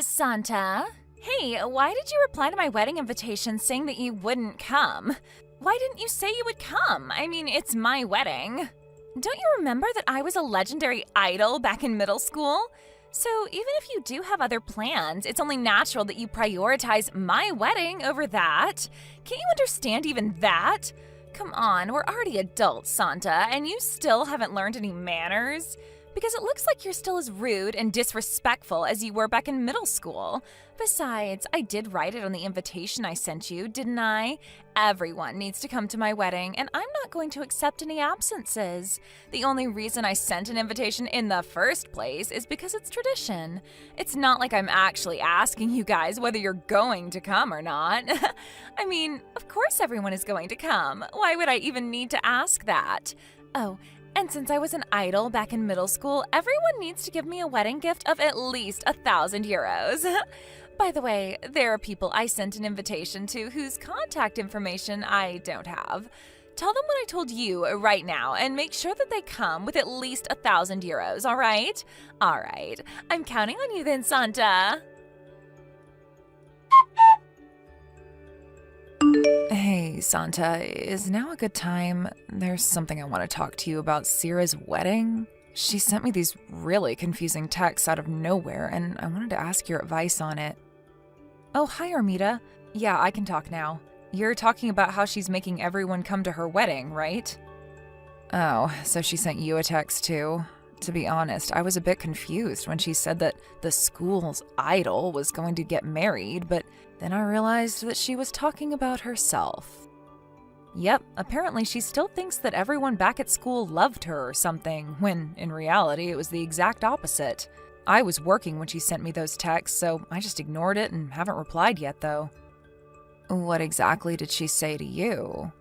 Santa? Hey, why did you reply to my wedding invitation saying that you wouldn't come? Why didn't you say you would come? I mean, it's my wedding. Don't you remember that I was a legendary idol back in middle school? So even if you do have other plans, it's only natural that you prioritize my wedding over that. Can't you understand even that? Come on, we're already adults, Santa, and you still haven't learned any manners? Because it looks like you're still as rude and disrespectful as you were back in middle school. Besides, I did write it on the invitation I sent you, didn't I? Everyone needs to come to my wedding, and I'm not going to accept any absences. The only reason I sent an invitation in the first place is because it's tradition. It's not like I'm actually asking you guys whether you're going to come or not. I mean, of course everyone is going to come. Why would I even need to ask that? Oh, and since I was an idol back in middle school, everyone needs to give me a wedding gift of at least 1,000 euros. By the way, there are people I sent an invitation to whose contact information I don't have. Tell them what I told you right now and make sure that they come with at least 1,000 euros, all right? All right. I'm counting on you then, Santa. Hey, Santa, is now a good time? There's something I want to talk to you about Sierra's wedding. She sent me these really confusing texts out of nowhere, and I wanted to ask your advice on it. Oh, hi, Armida. Yeah, I can talk now. You're talking about how she's making everyone come to her wedding, right? Oh, so she sent you a text too? To be honest, I was a bit confused when she said that the school's idol was going to get married, but then I realized that she was talking about herself. Yep, apparently she still thinks that everyone back at school loved her or something, when in reality it was the exact opposite. I was working when she sent me those texts, so I just ignored it and haven't replied yet, though. What exactly did she say to you?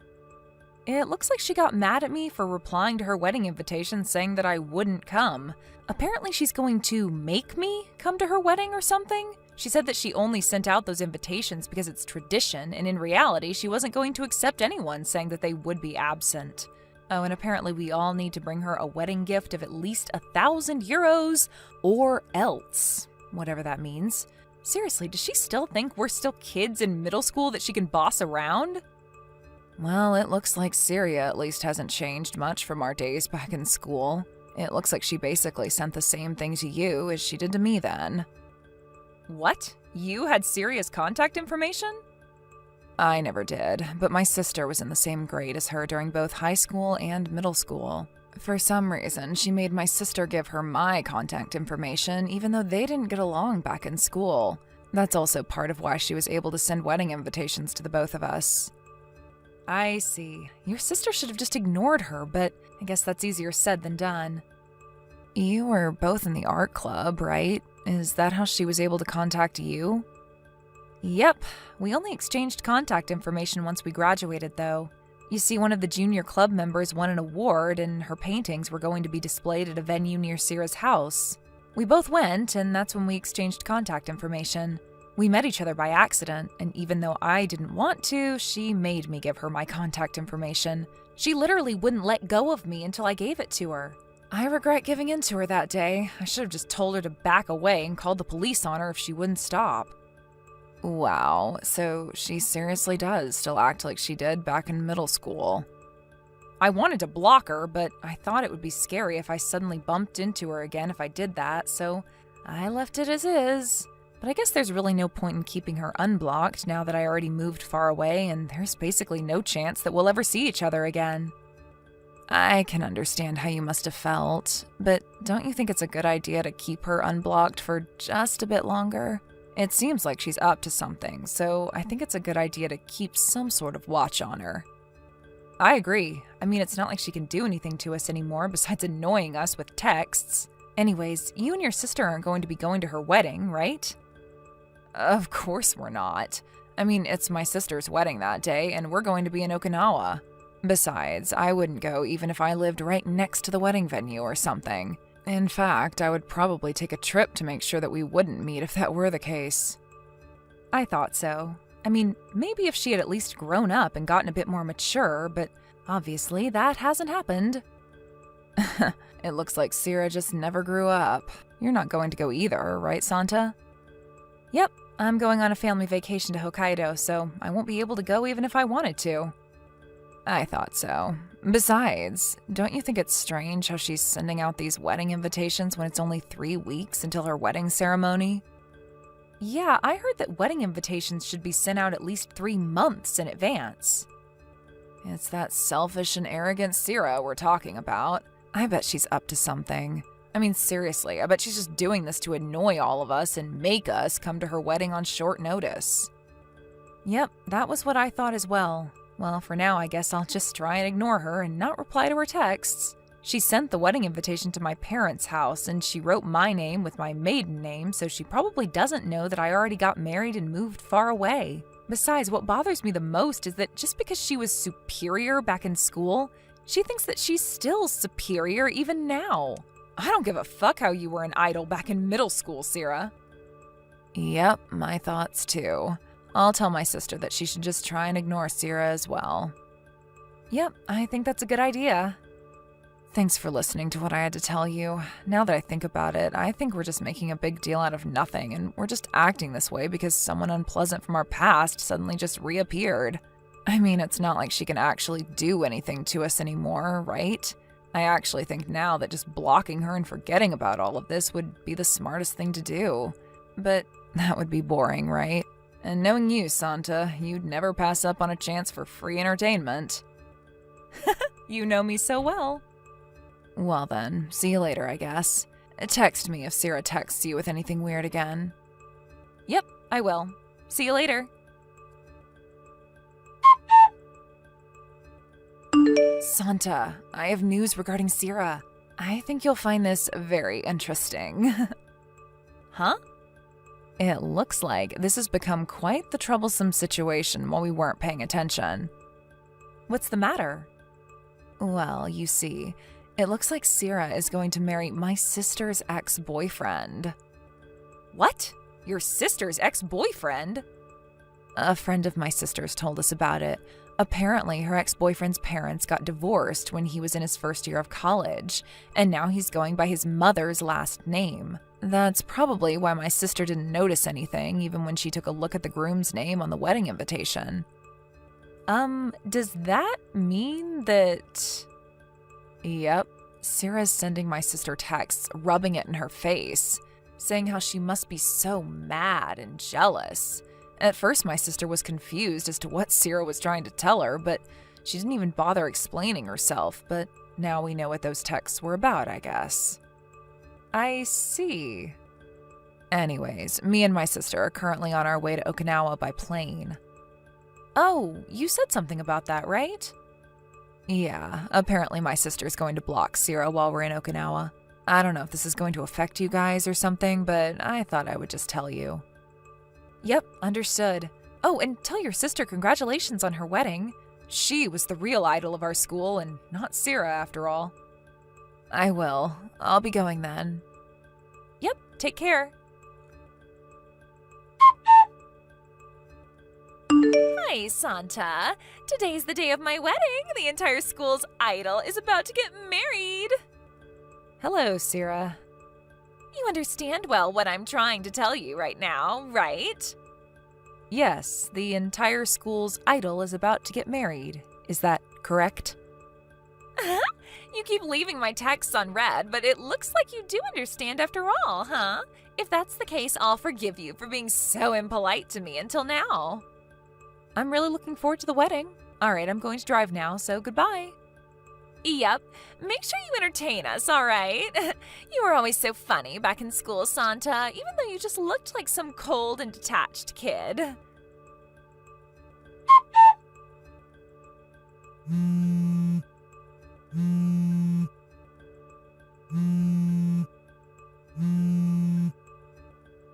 It looks like she got mad at me for replying to her wedding invitation saying that I wouldn't come. Apparently she's going to make me come to her wedding or something. She said that she only sent out those invitations because it's tradition, and in reality she wasn't going to accept anyone saying that they would be absent. Oh, and apparently we all need to bring her a wedding gift of at least 1,000 euros, or else, whatever that means. Seriously, does she still think we're still kids in middle school that she can boss around? Well, it looks like Syria at least hasn't changed much from our days back in school. It looks like she basically sent the same thing to you as she did to me then. What? You had Syria's contact information? I never did, but my sister was in the same grade as her during both high school and middle school. For some reason, she made my sister give her my contact information, even though they didn't get along back in school. That's also part of why she was able to send wedding invitations to the both of us. I see. Your sister should have just ignored her, but I guess that's easier said than done. You were both in the art club, right? Is that how she was able to contact you? Yep. We only exchanged contact information once we graduated, though. You see, one of the junior club members won an award, and her paintings were going to be displayed at a venue near Sierra's house. We both went, and that's when we exchanged contact information. We met each other by accident, and even though I didn't want to, she made me give her my contact information. She literally wouldn't let go of me until I gave it to her. I regret giving in to her that day. I should have just told her to back away and called the police on her if she wouldn't stop. Wow, so she seriously does still act like she did back in middle school. I wanted to block her, but I thought it would be scary if I suddenly bumped into her again if I did that, so I left it as is. But I guess there's really no point in keeping her unblocked now that I already moved far away and there's basically no chance that we'll ever see each other again. I can understand how you must have felt, but don't you think it's a good idea to keep her unblocked for just a bit longer? It seems like she's up to something, so I think it's a good idea to keep some sort of watch on her. I agree. I mean, it's not like she can do anything to us anymore besides annoying us with texts. Anyways, you and your sister aren't going to be going to her wedding, right? Of course we're not. I mean, it's my sister's wedding that day, and we're going to be in Okinawa. Besides, I wouldn't go even if I lived right next to the wedding venue or something. In fact, I would probably take a trip to make sure that we wouldn't meet if that were the case. I thought so. I mean, maybe if she had at least grown up and gotten a bit more mature, but obviously that hasn't happened. It looks like Sierra just never grew up. You're not going to go either, right, Santa? Yep, I'm going on a family vacation to Hokkaido, so I won't be able to go even if I wanted to. I thought so. Besides, don't you think it's strange how she's sending out these wedding invitations when it's only 3 weeks until her wedding ceremony? Yeah, I heard that wedding invitations should be sent out at least 3 months in advance. It's that selfish and arrogant Sierra we're talking about. I bet she's up to something. I mean, seriously, I bet she's just doing this to annoy all of us and make us come to her wedding on short notice. Yep, that was what I thought as well. Well, for now, I guess I'll just try and ignore her and not reply to her texts. She sent the wedding invitation to my parents' house, and she wrote my name with my maiden name, so she probably doesn't know that I already got married and moved far away. Besides, what bothers me the most is that just because she was superior back in school, she thinks that she's still superior even now. I don't give a fuck how you were an idol back in middle school, Sierra. Yep, my thoughts too. I'll tell my sister that she should just try and ignore Sierra as well. Yep, I think that's a good idea. Thanks for listening to what I had to tell you. Now that I think about it, I think we're just making a big deal out of nothing, and we're just acting this way because someone unpleasant from our past suddenly just reappeared. I mean, it's not like she can actually do anything to us anymore, right? I actually think now that just blocking her and forgetting about all of this would be the smartest thing to do. But that would be boring, right? And knowing you, Santa, you'd never pass up on a chance for free entertainment. You know me so well. Well then, see you later, I guess. Text me if Sierra texts you with anything weird again. Yep, I will. See you later. Santa, I have news regarding Sierra. I think you'll find this very interesting. Huh? It looks like this has become quite the troublesome situation while we weren't paying attention. What's the matter? Well, you see, it looks like Sierra is going to marry my sister's ex-boyfriend. What? Your sister's ex-boyfriend? A friend of my sister's told us about it. Apparently, her ex-boyfriend's parents got divorced when he was in his first year of college, and now he's going by his mother's last name. That's probably why my sister didn't notice anything, even when she took a look at the groom's name on the wedding invitation. Does that mean that... Yep, Sierra's sending my sister texts, rubbing it in her face, saying how she must be so mad and jealous. At first, my sister was confused as to what Sierra was trying to tell her, but she didn't even bother explaining herself, but now we know what those texts were about, I guess. I see. Anyways, me and my sister are currently on our way to Okinawa by plane. Oh, you said something about that, right? Yeah, apparently my sister's going to block Sierra while we're in Okinawa. I don't know if this is going to affect you guys or something, but I thought I would just tell you. Yep, understood. Oh, and tell your sister congratulations on her wedding. She was the real idol of our school and not Sierra after all. I will. I'll be going then. Yep, take care. Hi, Santa. Today's the day of my wedding. The entire school's idol is about to get married. Hello, Sierra. You understand well what I'm trying to tell you right now, right? Yes, the entire school's idol is about to get married. Is that correct? You keep leaving my texts unread, but it looks like you do understand after all, huh? If that's the case, I'll forgive you for being so impolite to me until now. I'm really looking forward to the wedding. All right, I'm going to drive now, so goodbye. Yep, make sure you entertain us, all right? You were always so funny back in school, Santa, even though you just looked like some cold and detached kid.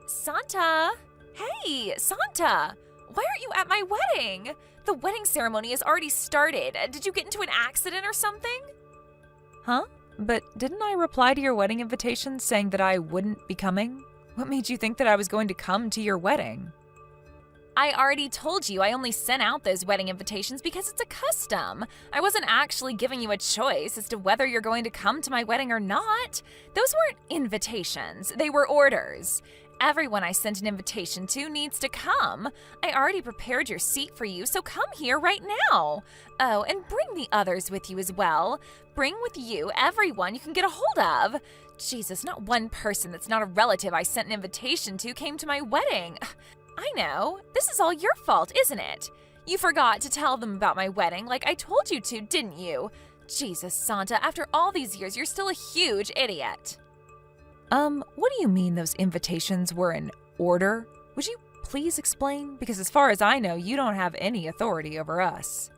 Santa? Hey, Santa! Why aren't you at my wedding? The wedding ceremony has already started. Did you get into an accident or something? Huh? But didn't I reply to your wedding invitation saying that I wouldn't be coming? What made you think that I was going to come to your wedding? I already told you I only sent out those wedding invitations because it's a custom. I wasn't actually giving you a choice as to whether you're going to come to my wedding or not. Those weren't invitations, they were orders. Everyone I sent an invitation to needs to come. I already prepared your seat for you, so come here right now. Oh, and bring the others with you as well. Bring with you everyone you can get a hold of. Jesus, not one person that's not a relative I sent an invitation to came to my wedding. I know. This is all your fault, isn't it? You forgot to tell them about my wedding like I told you to, didn't you? Jesus, Santa, after all these years, you're still a huge idiot. What do you mean those invitations were in order? Would you please explain? Because as far as I know, you don't have any authority over us.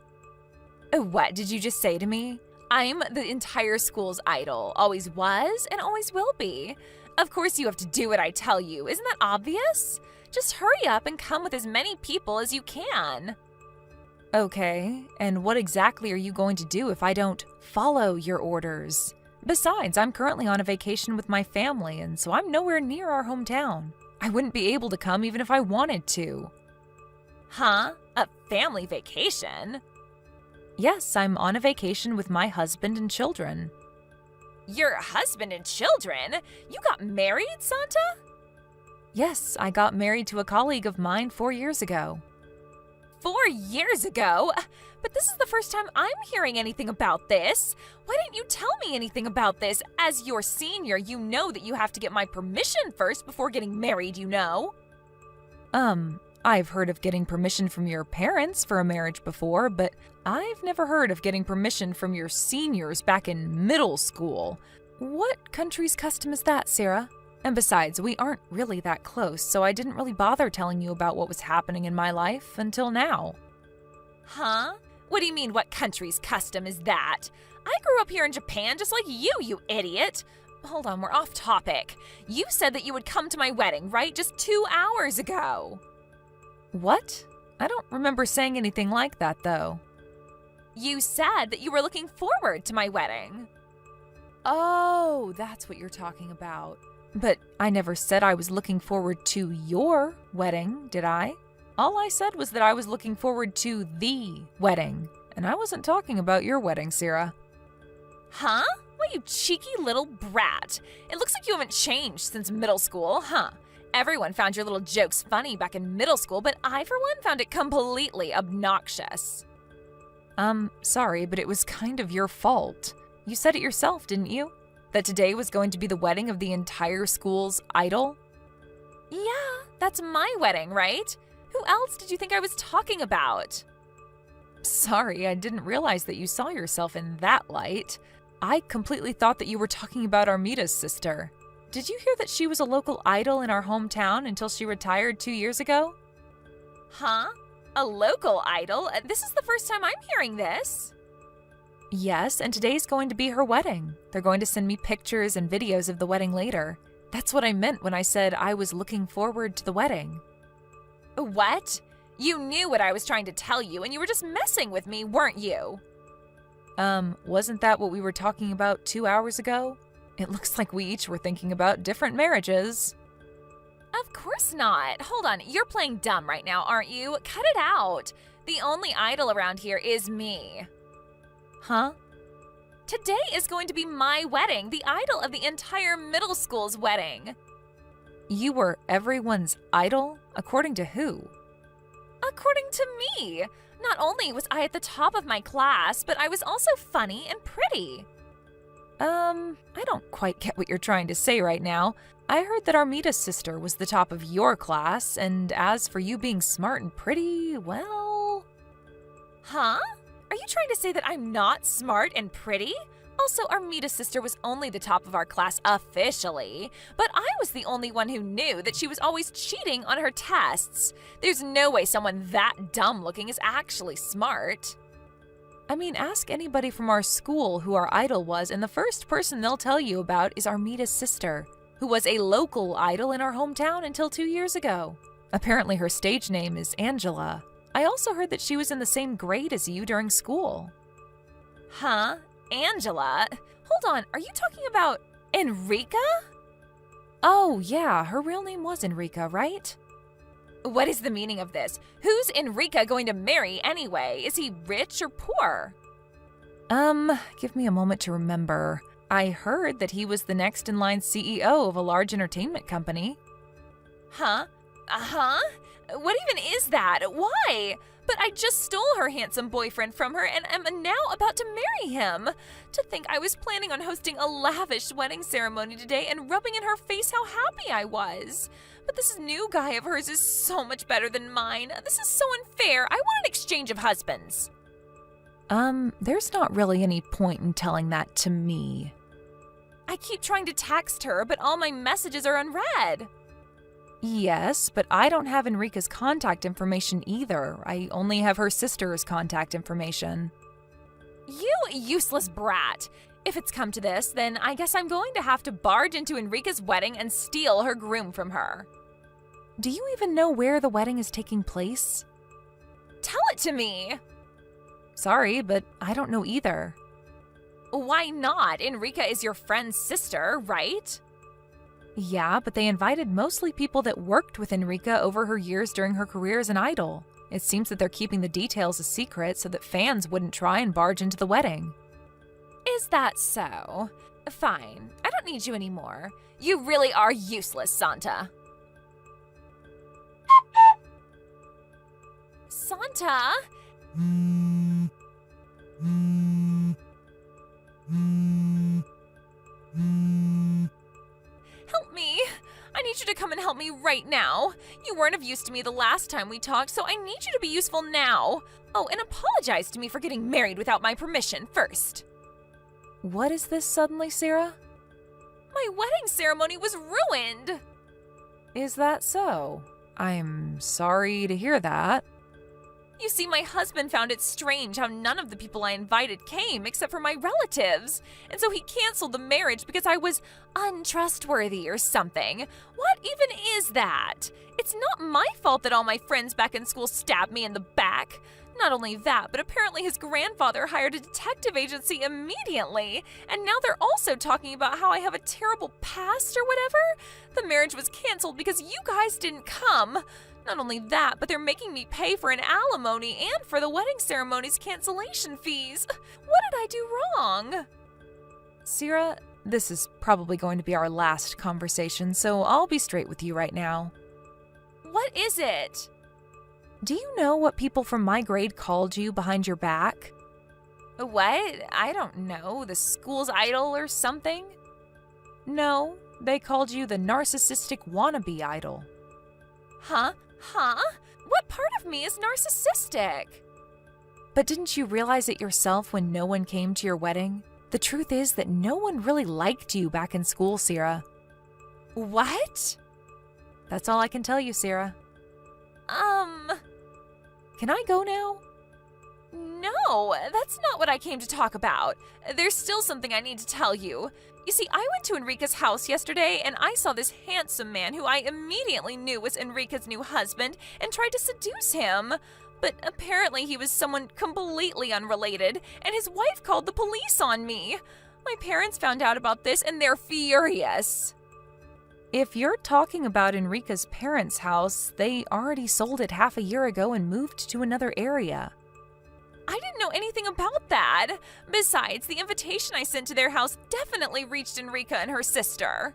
What did you just say to me? I'm the entire school's idol. Always was and always will be. Of course you have to do what I tell you. Isn't that obvious? Just hurry up and come with as many people as you can. Okay, and what exactly are you going to do if I don't follow your orders? Besides, I'm currently on a vacation with my family, and so I'm nowhere near our hometown. I wouldn't be able to come even if I wanted to. Huh? A family vacation? Yes, I'm on a vacation with my husband and children. Your husband and children? You got married, Santa? Yes, I got married to a colleague of mine 4 years ago. 4 years ago? But this is the first time I'm hearing anything about this. Why didn't you tell me anything about this? As your senior, you know that you have to get my permission first before getting married, you know? I've heard of getting permission from your parents for a marriage before, but I've never heard of getting permission from your seniors back in middle school. What country's custom is that, Sarah? And besides, we aren't really that close, so I didn't really bother telling you about what was happening in my life until now. Huh? What do you mean, what country's custom is that? I grew up here in Japan just like you idiot. Hold on, we're off topic. You said that you would come to my wedding, right? Just 2 hours ago. What? I don't remember saying anything like that, though. You said that you were looking forward to my wedding. Oh, that's what you're talking about. But I never said I was looking forward to your wedding, did I? All I said was that I was looking forward to the wedding, and I wasn't talking about your wedding, Sarah. Huh? What, you cheeky little brat. It looks like you haven't changed since middle school, huh? Everyone found your little jokes funny back in middle school, but I, for one, found it completely obnoxious. Sorry, but it was kind of your fault. You said it yourself, didn't you? That today was going to be the wedding of the entire school's idol? Yeah, that's my wedding, right? Who else did you think I was talking about? Sorry, I didn't realize that you saw yourself in that light. I completely thought that you were talking about Armita's sister. Did you hear that she was a local idol in our hometown until she retired 2 years ago? Huh? A local idol? This is the first time I'm hearing this. Yes, and today's going to be her wedding. They're going to send me pictures and videos of the wedding later. That's what I meant when I said I was looking forward to the wedding. What? You knew what I was trying to tell you, and you were just messing with me, weren't you? Wasn't that what we were talking about 2 hours ago? It looks like we each were thinking about different marriages. Of course not. Hold on, you're playing dumb right now, aren't you? Cut it out. The only idol around here is me. Huh? Today is going to be my wedding, the idol of the entire middle school's wedding. You were everyone's idol? According to who? According to me. Not only was I at the top of my class, but I was also funny and pretty. I don't quite get what you're trying to say right now. I heard that Armita's sister was the top of your class, and as for you being smart and pretty, well... Huh? Are you trying to say that I'm not smart and pretty? Also, Armita's sister was only the top of our class officially, but I was the only one who knew that she was always cheating on her tests. There's no way someone that dumb-looking is actually smart. I mean, ask anybody from our school who our idol was, and the first person they'll tell you about is Armita's sister, who was a local idol in our hometown until 2 years ago. Apparently her stage name is Angela. I also heard that she was in the same grade as you during school. Huh? Angela? Hold on, are you talking about Enrica? Oh, yeah, her real name was Enrica, right? What is the meaning of this? Who's Enrica going to marry anyway? Is he rich or poor? Give me a moment to remember. I heard that he was the next in line CEO of a large entertainment company. Huh? Uh-huh? What even is that? Why? But I just stole her handsome boyfriend from her and am now about to marry him. To think I was planning on hosting a lavish wedding ceremony today and rubbing in her face how happy I was. But this new guy of hers is so much better than mine. This is so unfair. I want an exchange of husbands. There's not really any point in telling that to me. I keep trying to text her, but all my messages are unread. Yes, but I don't have Enrica's contact information either. I only have her sister's contact information. You useless brat! If it's come to this, then I guess I'm going to have to barge into Enrica's wedding and steal her groom from her. Do you even know where the wedding is taking place? Tell it to me! Sorry, but I don't know either. Why not? Enrica is your friend's sister, right? Yeah, but they invited mostly people that worked with Enrica over her years during her career as an idol. It seems that they're keeping the details a secret so that fans wouldn't try and barge into the wedding. Is that so? Fine. I don't need you anymore. You really are useless, Santa. Santa? Help me. I need you to come and help me right now. You weren't of use to me the last time we talked, so I need you to be useful now. Oh, and apologize to me for getting married without my permission first. What is this suddenly, Sarah? My wedding ceremony was ruined. Is that so? I'm sorry to hear that. You see, my husband found it strange how none of the people I invited came except for my relatives. And so he canceled the marriage because I was untrustworthy or something. What even is that? It's not my fault that all my friends back in school stabbed me in the back. Not only that, but apparently his grandfather hired a detective agency immediately. And now they're also talking about how I have a terrible past or whatever. The marriage was canceled because you guys didn't come. Not only that, but they're making me pay for an alimony and for the wedding ceremony's cancellation fees. What did I do wrong? Sarah, this is probably going to be our last conversation, so I'll be straight with you right now. What is it? Do you know what people from my grade called you behind your back? What? I don't know. The school's idol or something? No, they called you the narcissistic wannabe idol. Huh? What part of me is narcissistic? But didn't you realize it yourself when no one came to your wedding? The truth is that no one really liked you back in school, Sarah. What? That's all I can tell you, Sarah. Can I go now? No, that's not what I came to talk about. There's still something I need to tell you. You see, I went to Enrica's house yesterday and I saw this handsome man who I immediately knew was Enrica's new husband and tried to seduce him. But apparently he was someone completely unrelated and his wife called the police on me. My parents found out about this and they're furious. If you're talking about Enrica's parents' house, they already sold it half a year ago and moved to another area. I didn't know anything about that. Besides, the invitation I sent to their house definitely reached Enrica and her sister.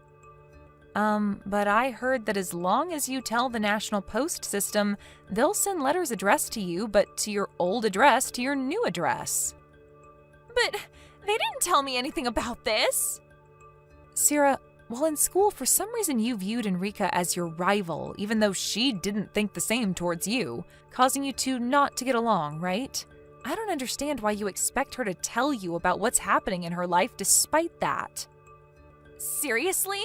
But I heard that as long as you tell the National Post system, they'll send letters addressed to you, but to your old address to your new address. But they didn't tell me anything about this. Sarah, while in school, for some reason you viewed Enrica as your rival, even though she didn't think the same towards you, causing you two not to get along, right? I don't understand why you expect her to tell you about what's happening in her life despite that. Seriously?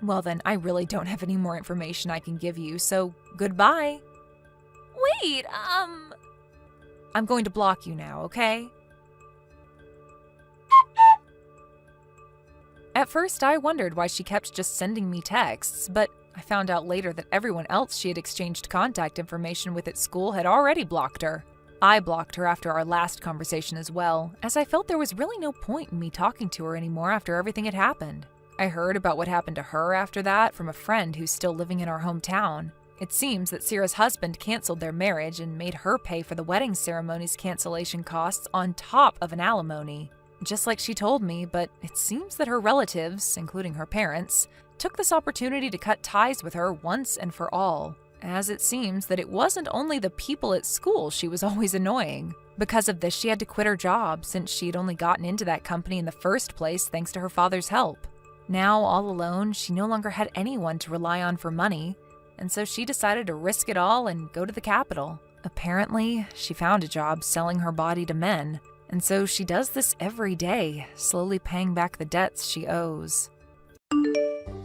Well then, I really don't have any more information I can give you, so goodbye. Wait, I'm going to block you now, okay? At first, I wondered why she kept just sending me texts, but I found out later that everyone else she had exchanged contact information with at school had already blocked her. I blocked her after our last conversation as well, as I felt there was really no point in me talking to her anymore after everything had happened. I heard about what happened to her after that from a friend who's still living in our hometown. It seems that Sarah's husband canceled their marriage and made her pay for the wedding ceremony's cancellation costs on top of an alimony. Just like she told me, but it seems that her relatives, including her parents, took this opportunity to cut ties with her once and for all, as it seems that it wasn't only the people at school she was always annoying. Because of this, she had to quit her job since she'd only gotten into that company in the first place thanks to her father's help. Now, all alone, she no longer had anyone to rely on for money, and so she decided to risk it all and go to the capital. Apparently, she found a job selling her body to men, and so she does this every day, slowly paying back the debts she owes.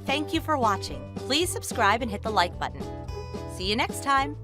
Thank you for watching. Please subscribe and hit the like button. See you next time.